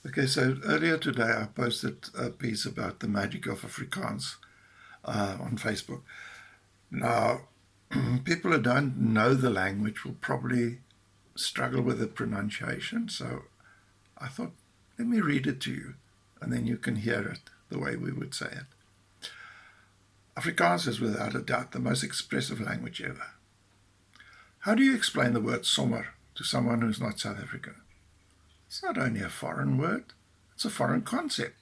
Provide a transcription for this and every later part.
Okay, so earlier today I posted a piece about the magic of Afrikaans on Facebook. Now, people who don't know the language will probably struggle with the pronunciation, so I thought, let me read it to you, and then you can hear it the way we would say it. Afrikaans is without a doubt the most expressive language ever. How do you explain the word sommer to someone who's not South African? It's not only a foreign word, it's a foreign concept.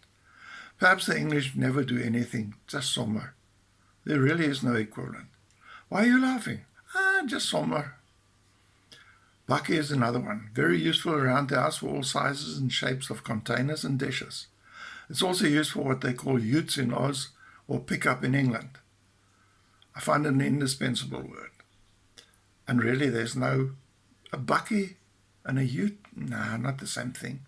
Perhaps the English never do anything, just sommer. There really is no equivalent. Why are you laughing? Just sommer. Bakkie is another one, very useful around the house for all sizes and shapes of containers and dishes. It's also used for what they call utes in Oz or pick up in England. I find it an indispensable word. And really there's no, a bakkie and a ute? No, not the same thing.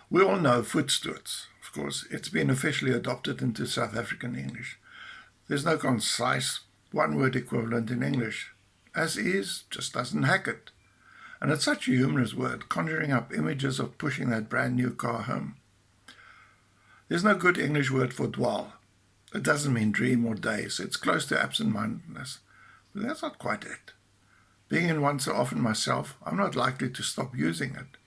We all know voetstoots, of course. It's been officially adopted into South African English. There's no concise one-word equivalent in English. As is just doesn't hack it. And it's such a humorous word, conjuring up images of pushing that brand new car home. There's no good English word for dwaal. It doesn't mean dream or daze. It's close to absent-mindedness. But that's not quite it. Being in one so often myself, I'm not likely to stop using it.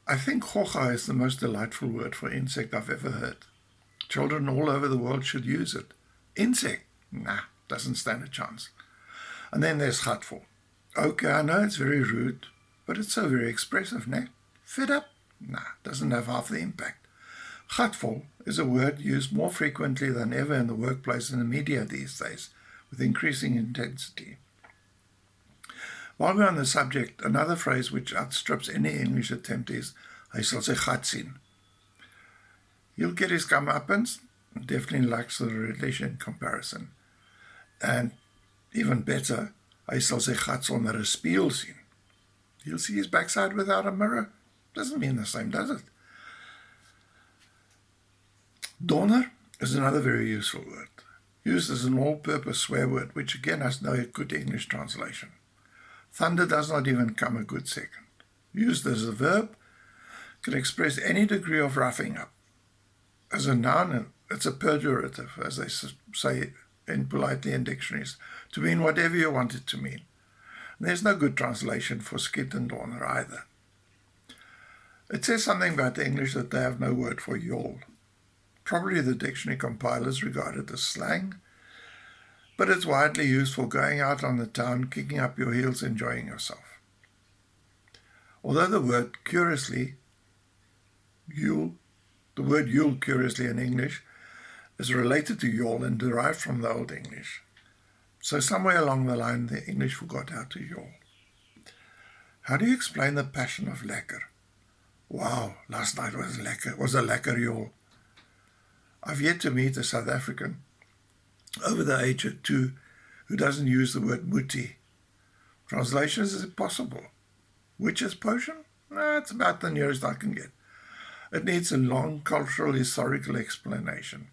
I think gogga is the most delightful word for insect I've ever heard. Children all over the world should use it. Insect? Nah, doesn't stand a chance. And then there's gatvol. Okay, I know it's very rude, but it's so very expressive, ne? Fed up? Nah, doesn't have half the impact. Gatvol is a word used more frequently than ever in the workplace and the media these days, with increasing intensity. While we're on the subject, another phrase which outstrips any English attempt is, hy sal sy gat sien. He'll get his comeuppance, definitely lacks the religion comparison. And even better, hy sal sy gat sonder 'n spieël sien. He'll see his backside without a mirror. Doesn't mean the same, does it? Donder is another very useful word, used as an all-purpose swear word, which again has no good English translation. Thunder does not even come a good second. Used as a verb, can express any degree of roughing up. As a noun, it's a pejorative, as they say politely in dictionaries, to mean whatever you want it to mean. And there's no good translation for skit and donder either. It says something about the English that they have no word for yawl. Probably the dictionary compilers regard it as slang, but it's widely used for going out on the town, kicking up your heels, enjoying yourself. Although the word yule, curiously in English, is related to yawl and derived from the Old English. So somewhere along the line, the English forgot how to yawl. How do you explain the passion of lekker? Wow, last night was a lekker yawl. I've yet to meet a South African over the age of 2 who doesn't use the word muti. Translation is impossible. Witch's potion? No, it's about the nearest I can get. It needs a long cultural historical explanation.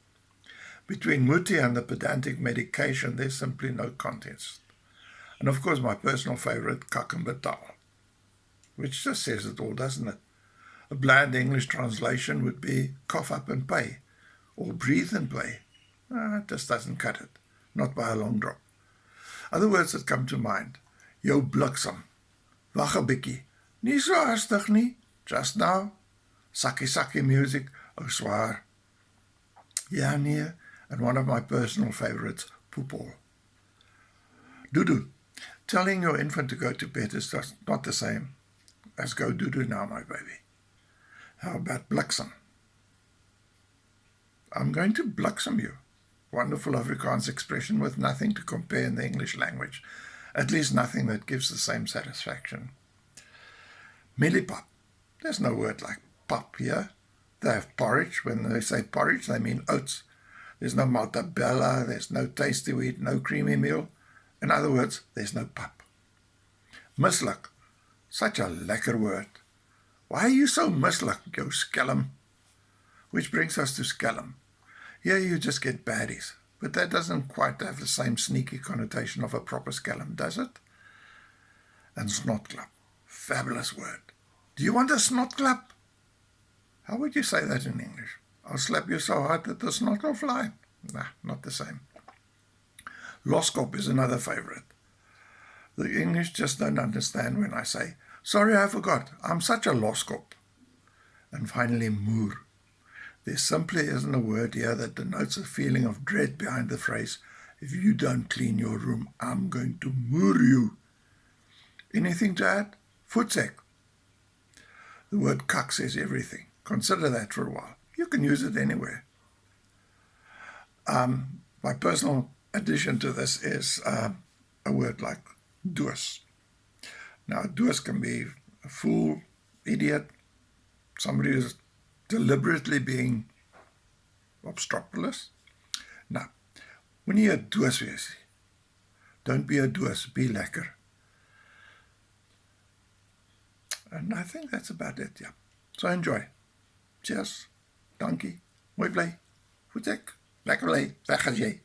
Between muti and the pedantic medication, there's simply no contest. And of course my personal favorite, and betaal, which just says it all, doesn't it? A bland English translation would be cough up and pay, or breathe and pay. It just doesn't cut it, not by a long drop. Other words that come to mind, jou bliksem, wag 'n bietjie, nie so haastig nie, just now, sakkie-sakkie music, swaer, ja-nee, and one of my personal favorites, poephol. Doedoe, telling your infant to go to bed is just not the same as go doedoe now, my baby. How about bliksem? I'm going to bliksem you. Wonderful Afrikaans expression with nothing to compare in the English language, at least nothing that gives the same satisfaction. Mielie, there's no word like pap here. They have porridge. When they say porridge, they mean oats. There's no maltabella, there's no tasty wheat, no creamy meal. In other words, there's no pap. Mislik, such a lekker word. Why are you so mislik, jou skelm? Which brings us to skelm. Here you just get baddies, but that doesn't quite have the same sneaky connotation of a proper skelm, does it? And snotklap, fabulous word. Do you want a snotklap? How would you say that in English? I'll slap you so hard that the snot will fly. Nah, not the same. Loskop is another favorite. The English just don't understand when I say, sorry, I forgot, I'm such a loskop. And finally, moer. There simply isn't a word here that denotes a feeling of dread behind the phrase, if you don't clean your room, I'm going to moer you. Anything to add? Voetsek. The word kak says everything. Consider that for a while. You can use it anywhere. My personal addition to this is a word like doos. Now, doos can be a fool, idiot, somebody who's deliberately being obstropolous. Now, when you hear doos wees, don't be a doos, be lekker. And I think that's about it, yeah. So enjoy. Cheers. Dankie. Mooi bly. Voetsek. Lekker bly. Weg as jy.